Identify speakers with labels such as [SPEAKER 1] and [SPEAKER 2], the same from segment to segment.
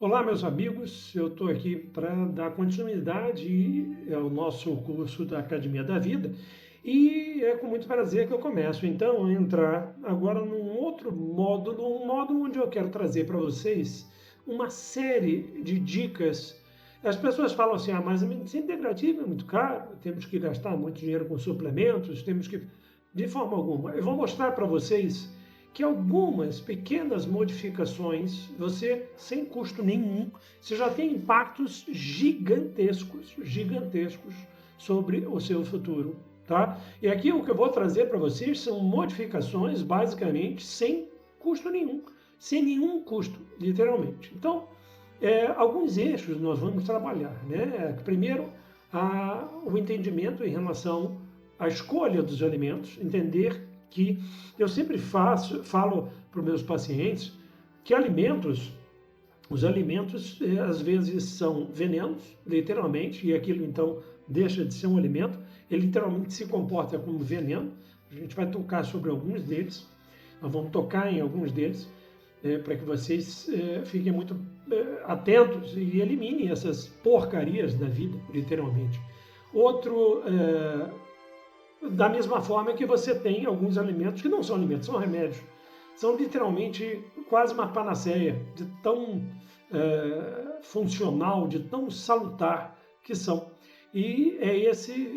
[SPEAKER 1] Olá, meus amigos. Eu estou aqui para dar continuidade ao nosso curso da Academia da Vida e é com muito prazer que eu começo, então, a entrar agora num outro módulo, um módulo onde eu quero trazer para vocês uma série de dicas. As pessoas falam assim: mas a medicina integrativa é muito caro, temos que gastar muito dinheiro com suplementos, temos que. De forma alguma. Eu vou mostrar para vocês que algumas pequenas modificações, você, sem custo nenhum, você já tem impactos gigantescos, gigantescos sobre o seu futuro, tá? E aqui o que eu vou trazer para vocês são modificações, basicamente, sem custo nenhum, sem nenhum custo, literalmente. Então, alguns eixos nós vamos trabalhar, né? Primeiro, o entendimento em relação à escolha dos alimentos, entender que eu sempre falo para os meus pacientes que os alimentos às vezes são venenos, literalmente, e aquilo então deixa de ser um alimento, ele literalmente se comporta como veneno. A gente vai tocar sobre alguns deles, nós vamos tocar em alguns deles, para que vocês fiquem muito atentos e eliminem essas porcarias da vida, literalmente. Outro, da mesma forma que você tem alguns alimentos que não são alimentos, são remédios. São literalmente quase uma panaceia de tão funcional, de tão salutar que são. E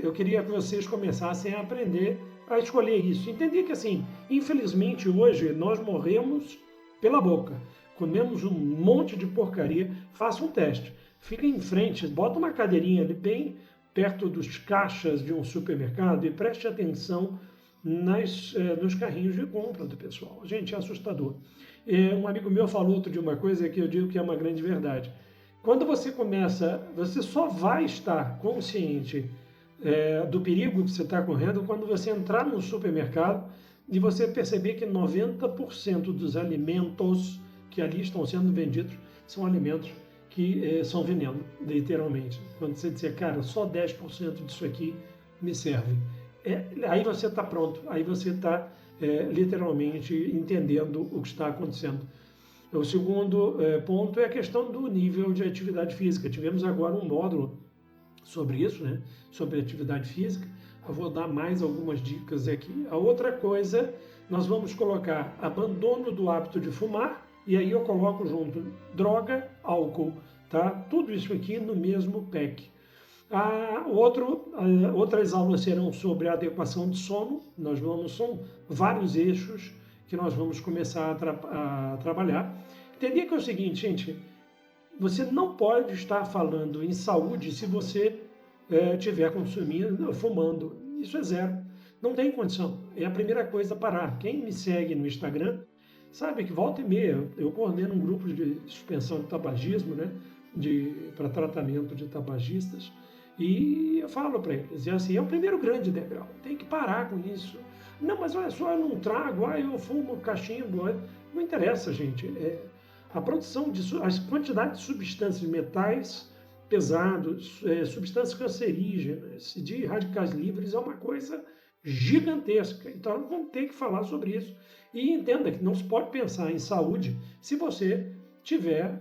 [SPEAKER 1] eu queria que vocês começassem a aprender a escolher isso. Entender que, assim, infelizmente hoje nós morremos pela boca. Comemos um monte de porcaria. Faça um teste. Fica em frente, bota uma cadeirinha ali bem perto dos caixas de um supermercado e preste atenção nos carrinhos de compra do pessoal. Gente, é assustador. Um amigo meu falou outro de uma coisa que eu digo que é uma grande verdade. Quando você começa, você só vai estar consciente do perigo que você está correndo quando você entrar no supermercado e você perceber que 90% dos alimentos que ali estão sendo vendidos são alimentos que são veneno, literalmente. Quando você disser, cara, só 10% disso aqui me serve. Aí você está pronto, aí você está literalmente entendendo o que está acontecendo. O segundo ponto é a questão do nível de atividade física. Tivemos agora um módulo sobre isso, né? Sobre atividade física. Eu vou dar mais algumas dicas aqui. A outra coisa, nós vamos colocar abandono do hábito de fumar, e aí eu coloco junto droga, álcool, tá? Tudo isso aqui no mesmo pack. Outras aulas serão sobre a adequação de sono. São vários eixos que nós vamos começar a trabalhar. Entender que é o seguinte, gente, você não pode estar falando em saúde se você estiver consumindo, fumando. Isso é zero. Não tem condição. É a primeira coisa a parar. Quem me segue no Instagram sabe que volta e meia eu coordeno um grupo de suspensão de tabagismo, né? Para tratamento de tabagistas. E eu falo para eles, e assim, é o primeiro grande degrau, tem que parar com isso. Não, mas olha só, eu não trago, eu fumo cachimbo. Não interessa, gente. A produção as quantidades de substâncias metais pesados, substâncias cancerígenas, de radicais livres é uma coisa gigantesca. Então vamos ter que falar sobre isso. E entenda que não se pode pensar em saúde se você estiver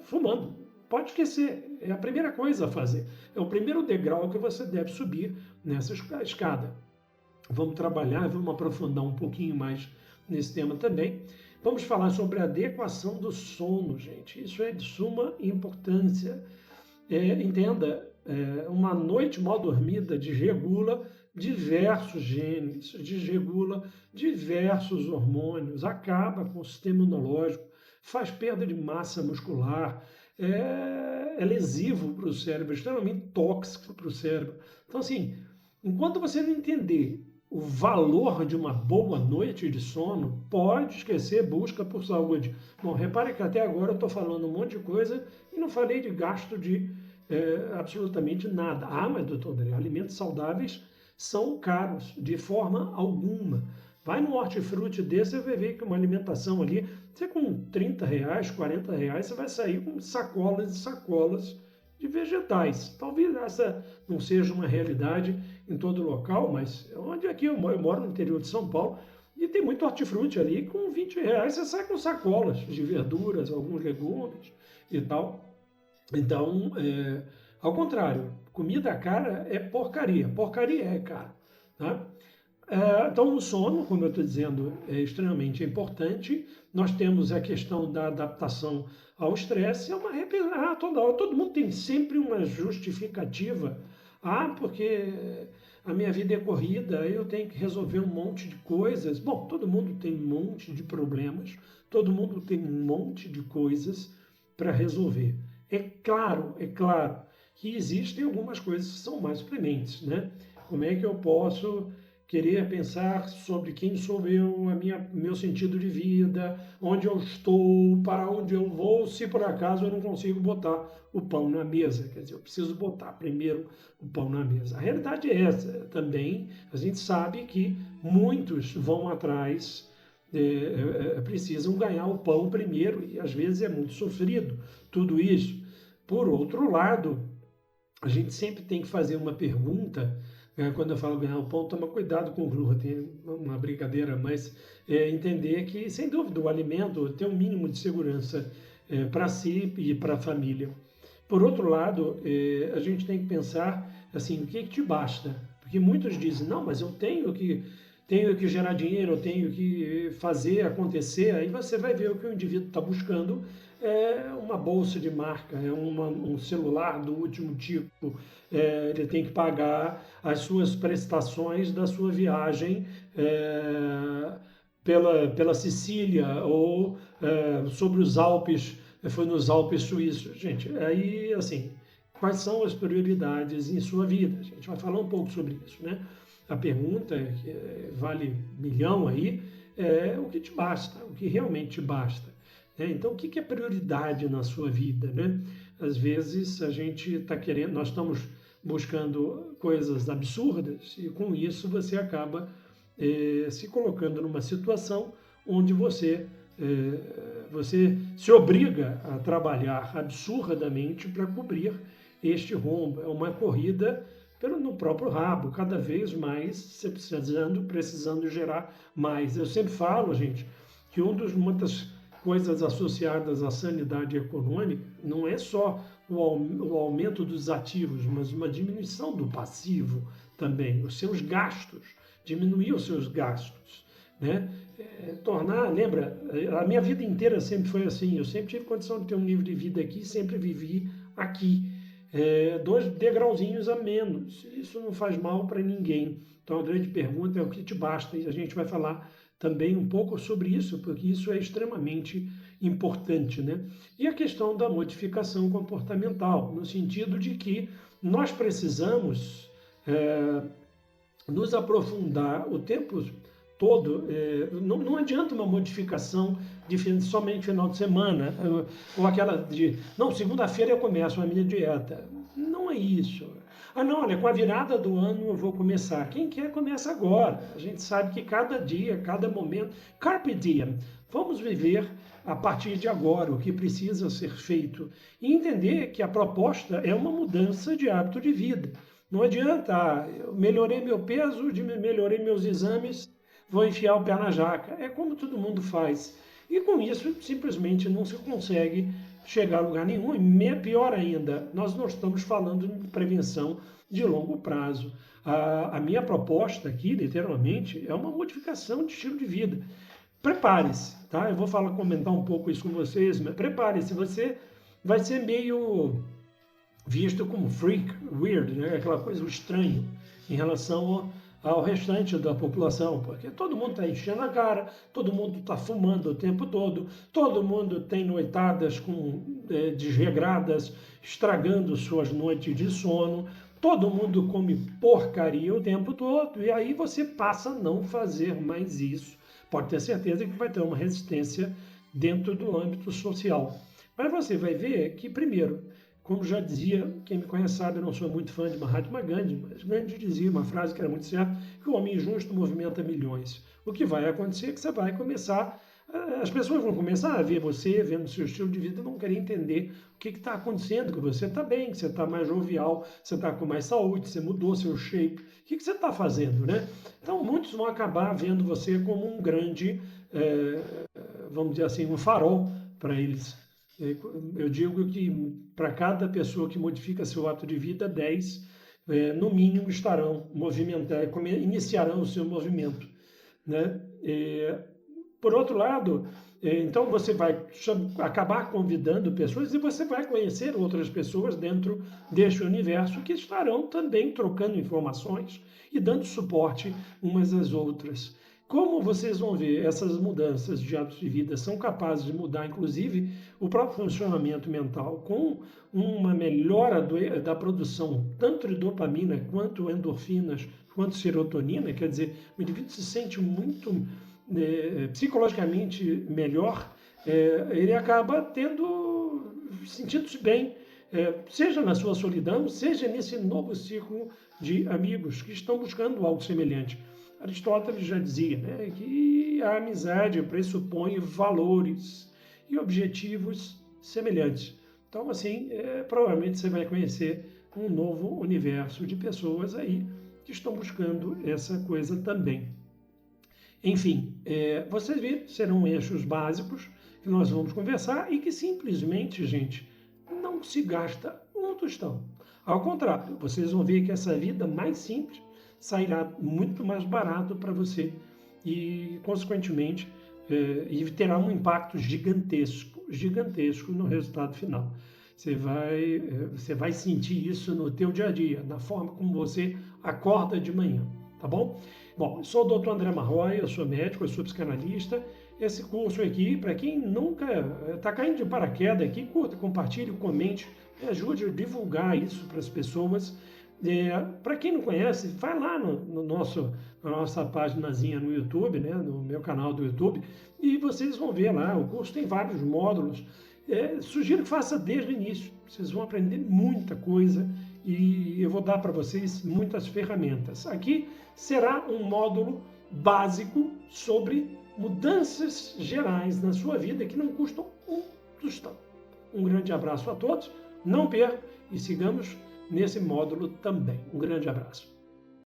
[SPEAKER 1] fumando. Pode esquecer, é a primeira coisa a fazer. É o primeiro degrau que você deve subir nessa escada. Vamos trabalhar, vamos aprofundar um pouquinho mais nesse tema também. Vamos falar sobre a adequação do sono, gente. Isso é de suma importância. Entenda, uma noite mal dormida desregula diversos genes, desregula diversos hormônios, acaba com o sistema imunológico, faz perda de massa muscular, é lesivo para o cérebro, extremamente tóxico para o cérebro. Então, assim, enquanto você não entender o valor de uma boa noite de sono, pode esquecer busca por saúde. Bom, repare que até agora eu estou falando um monte de coisa e não falei de gasto de absolutamente nada. Mas doutor André, alimentos saudáveis são caros, de forma alguma. Vai no hortifruti desse, você vai ver que uma alimentação ali, você com R$ 30, R$ 40, você vai sair com sacolas e sacolas de vegetais. Talvez essa não seja uma realidade em todo local, mas onde aqui eu moro no interior de São Paulo, E tem muito hortifruti ali, com R$ 20 você sai com sacolas de verduras, alguns legumes e tal. Então, ao contrário, comida cara é porcaria. Porcaria é cara. Tá? Então, o sono, como eu estou dizendo, é extremamente importante. Nós temos a questão da adaptação ao estresse. Todo mundo tem sempre uma justificativa. Porque a minha vida é corrida, eu tenho que resolver um monte de coisas. Bom, todo mundo tem um monte de problemas, todo mundo tem um monte de coisas para resolver. É claro que existem algumas coisas que são mais prementes, né? Como é que eu posso querer pensar sobre quem sou eu, meu sentido de vida, onde eu estou, para onde eu vou, se por acaso eu não consigo botar o pão na mesa. Quer dizer, eu preciso botar primeiro o pão na mesa. A realidade é essa. Também a gente sabe que muitos vão atrás, precisam ganhar o pão primeiro, e às vezes é muito sofrido tudo isso. Por outro lado, a gente sempre tem que fazer uma pergunta. Quando eu falo ganhar o pão, toma cuidado com o glúten, tem uma brincadeira, mas entender que, sem dúvida, o alimento tem um mínimo de segurança para si e para a família. Por outro lado, a gente tem que pensar assim, o que te basta? Porque muitos dizem, não, mas eu tenho que gerar dinheiro, eu tenho que fazer acontecer. Aí você vai ver o que o indivíduo está buscando, uma bolsa de marca, um celular do último tipo, ele tem que pagar as suas prestações da sua viagem pela Sicília ou sobre os Alpes, foi nos Alpes suíços. Gente, aí assim, quais são as prioridades em sua vida? A gente vai falar um pouco sobre isso, né? A pergunta, que vale milhão aí, é o que te basta, o que realmente te basta. Então, o que é prioridade na sua vida, né? Às vezes a gente está querendo, nós estamos buscando coisas absurdas e com isso você acaba se colocando numa situação onde você se obriga a trabalhar absurdamente para cobrir este rombo. É uma corrida no próprio rabo, cada vez mais você precisando gerar mais. Eu sempre falo, gente, que muitas coisas associadas à sanidade econômica não é só o aumento dos ativos, mas uma diminuição do passivo também, os seus gastos, diminuir os seus gastos, né? Lembra, a minha vida inteira sempre foi assim, eu sempre tive condição de ter um nível de vida aqui, sempre vivi aqui, 2 degrauzinhos a menos, isso não faz mal para ninguém. Então a grande pergunta é o que te basta, e a gente vai falar também um pouco sobre isso, porque isso é extremamente importante, né? E a questão da modificação comportamental, no sentido de que nós precisamos nos aprofundar o tempo todo. Não adianta uma modificação somente final de semana, ou aquela de, não, segunda-feira eu começo a minha dieta. Não é isso. Não, olha, com a virada do ano eu vou começar. Quem quer, começa agora. A gente sabe que cada dia, cada momento, carpe diem, vamos viver a partir de agora o que precisa ser feito e entender que a proposta é uma mudança de hábito de vida. Não adianta, eu melhorei meu peso, melhorei meus exames, vou enfiar o pé na jaca. É como todo mundo faz. E com isso, simplesmente não se consegue chegar a lugar nenhum. E pior ainda, nós não estamos falando de prevenção de longo prazo. A minha proposta aqui, literalmente, é uma modificação de estilo de vida. Prepare-se, tá? Eu vou comentar um pouco isso com vocês, mas prepare-se, você vai ser meio visto como freak, weird, né? Aquela coisa estranha em relação ao restante da população, porque todo mundo está enchendo a cara, todo mundo está fumando o tempo todo mundo tem noitadas desregradas, estragando suas noites de sono, todo mundo come porcaria o tempo todo, e aí você passa a não fazer mais isso. Pode ter certeza que vai ter uma resistência dentro do âmbito social. Mas você vai ver que, primeiro, como já dizia, quem me conhece sabe, eu não sou muito fã de Mahatma Gandhi, mas Gandhi dizia uma frase que era muito certa, que o homem justo movimenta milhões. O que vai acontecer é que você vai começar As pessoas vão começar a ver você, vendo o seu estilo de vida, vão querer entender o que está acontecendo, que você está bem, que você está mais jovial, você está com mais saúde, você mudou seu shape, o que você está fazendo, né? Então, muitos vão acabar vendo você como um grande, vamos dizer assim, um farol para eles. Eu digo que para cada pessoa que modifica seu ato de vida, 10, no mínimo, estarão movimentando, iniciarão o seu movimento, né? Por outro lado, então você vai acabar convidando pessoas e você vai conhecer outras pessoas dentro deste universo que estarão também trocando informações e dando suporte umas às outras. Como vocês vão ver, essas mudanças de hábitos de vida são capazes de mudar, inclusive, o próprio funcionamento mental, com uma melhora da produção tanto de dopamina, quanto endorfinas, quanto serotonina, quer dizer, o indivíduo se sente muito psicologicamente melhor, ele acaba sentindo-se bem, seja na sua solidão, seja nesse novo ciclo de amigos que estão buscando algo semelhante. Aristóteles já dizia, né, que a amizade pressupõe valores e objetivos semelhantes. Então, assim, provavelmente você vai conhecer um novo universo de pessoas aí que estão buscando essa coisa também. Enfim, vocês viram, serão eixos básicos que nós vamos conversar e que simplesmente, gente, não se gasta um tostão. Ao contrário, vocês vão ver que essa vida mais simples sairá muito mais barato para você e, consequentemente, e terá um impacto gigantesco no resultado final. Você vai sentir isso no teu dia a dia, na forma como você acorda de manhã, tá bom? Bom, eu sou o Dr. André Marroy, eu sou médico, eu sou psicanalista. Esse curso aqui, para quem nunca está caindo de paraquedas aqui, curta, compartilhe, comente, me ajude a divulgar isso para as pessoas. Para quem não conhece, vai lá na nossa paginazinha no YouTube, né, no meu canal do YouTube, e vocês vão ver lá, o curso tem vários módulos. Sugiro que faça desde o início, vocês vão aprender muita coisa e eu vou dar para vocês muitas ferramentas. Aqui será um módulo básico sobre mudanças gerais na sua vida que não custam um tostão. Um grande abraço a todos, não perca e sigamos nesse módulo também. Um grande abraço.